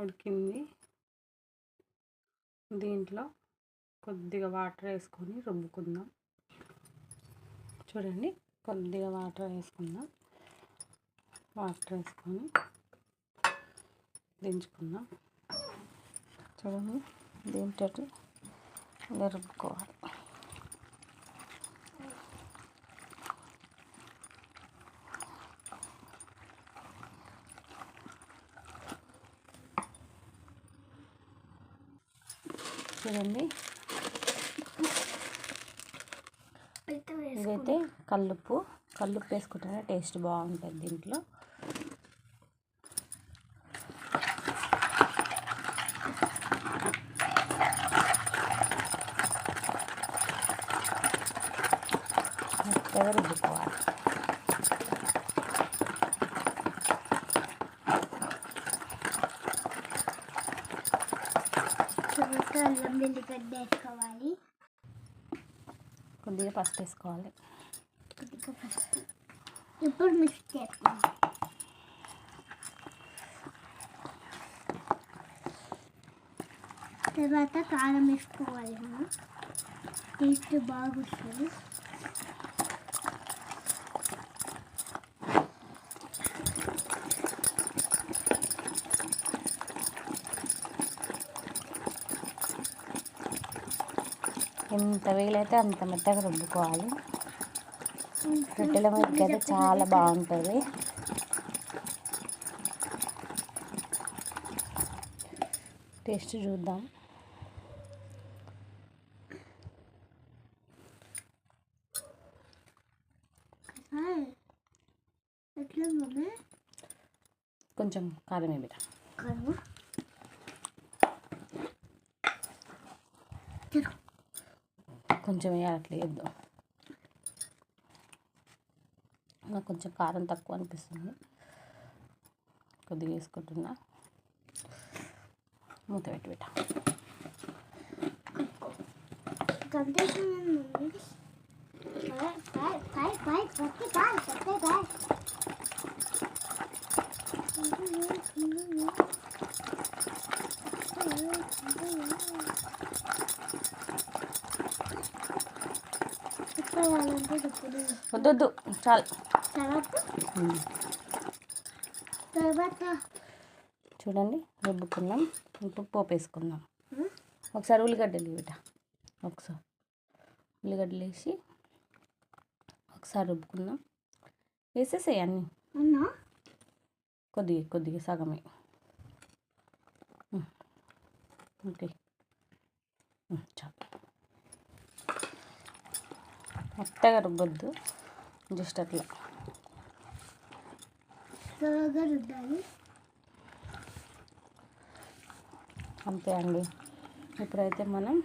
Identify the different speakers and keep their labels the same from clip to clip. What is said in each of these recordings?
Speaker 1: ఉడికింది. దీంట్లో కొద్దిగా వాటర్ వేసుకొని రుబ్బుకుందాం. చూడండి, కొద్దిగా వాటర్ వేసుకుందాం. వాటర్ వేసుకొని దించుకుందాం. చూడండి, దీంతో ఇలా రుబ్బుకోవాలి. చూడండి, ఇదైతే కల్లుప్పు వేసుకుంటేనే టేస్ట్ బాగుంటుంది దీంట్లో. మెత్తగా రుబ్బుకోవాలి.
Speaker 2: అల్లం వెల్లిగడ్డ వేసుకోవాలి.
Speaker 1: కొద్దిగా పసుపు వేసుకోవాలి.
Speaker 2: ఇప్పుడు మిక్స్ చేసుకోవాలి. తర్వాత కారం వేసుకోవాలి. మనం టేస్ట్ బాగా వస్తుంది.
Speaker 1: ఎంత వీలైతే అంత మెత్తగా రుబ్బుకోవాలి. రొట్టెల మీదకి అయితే చాలా బాగుంటుంది. టేస్ట్ చూద్దాం. కొంచెం కారం వేయబెట్ట. కొంచెం వేయాలి, అట్లా వేద్దాం. నాకు కొంచెం కారం తక్కువ అనిపిస్తుంది, కొద్దిగా వేసుకుంటున్నా. మూత పెట్టి పెట్ట. వద్దు, చాలు. చూడండి, రుబ్బుకుందాం. ఇప్పుడు పోపు వేసుకుందాం. ఒకసారి ఉల్లిగడ్డలు బిడ్డ, ఒకసారి ఉల్లిగడ్డలు వేసి ఒకసారి రుబ్బుకుందాం. వేసేసాయి అన్నీ, కొద్దిగా సగమే. ఓకే, చాలు. మెత్తగా రుబ్బొద్దు, జస్ట్ అట్లా
Speaker 2: రుద్దాలి.
Speaker 1: అంతే అండి. ఇప్పుడైతే మనం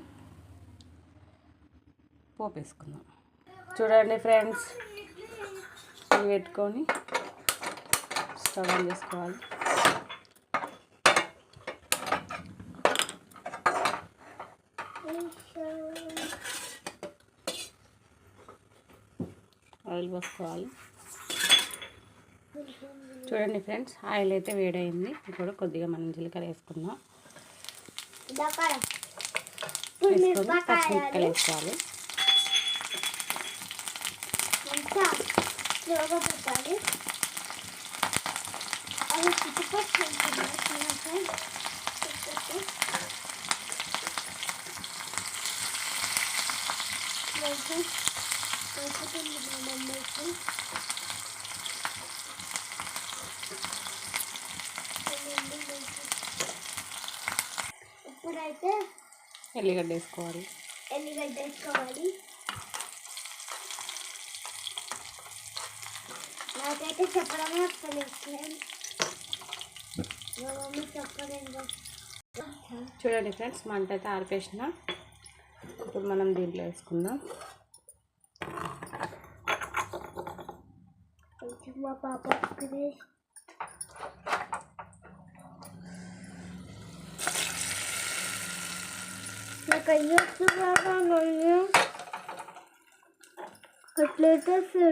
Speaker 1: పోపు వేసుకుందాం. చూడండి ఫ్రెండ్స్, ఇవి పెట్టుకొని స్టవ్ ఆన్ చేసుకోవాలి. ఆయిల్ పోసుకోవాలి. చూడండి ఫ్రెండ్స్, ఆయిల్ అయితే వేడైంది. ఇప్పుడు కొద్దిగా మనం జీలకర్ర వేసుకుందాం. వేసుకొని పచ్చిమిరపకాయలు వేసుకోవాలి.
Speaker 2: ఇప్పుడైతే
Speaker 1: ఎల్లిగడ్డ వేసుకోవాలి.
Speaker 2: నాకైతే చెప్పడమే వస్తలేదు. చెప్పలేదు.
Speaker 1: చూడండి ఫ్రెండ్స్, మంట అయితే ఆరిపేసిన. ఇప్పుడు మనం దీంట్లో వేసుకుందాం.
Speaker 2: మా పాప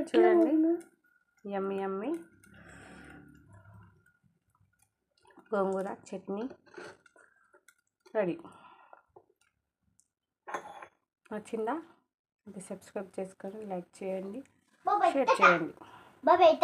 Speaker 1: చూడండి, యమ్మీ యమ్మీ గోంగూర చట్నీ రెడీ. నచ్చిందా? అది సబ్స్క్రైబ్ చేసుకొని లైక్ చేయండి, షేర్ చేయండి.
Speaker 2: బాబాయ్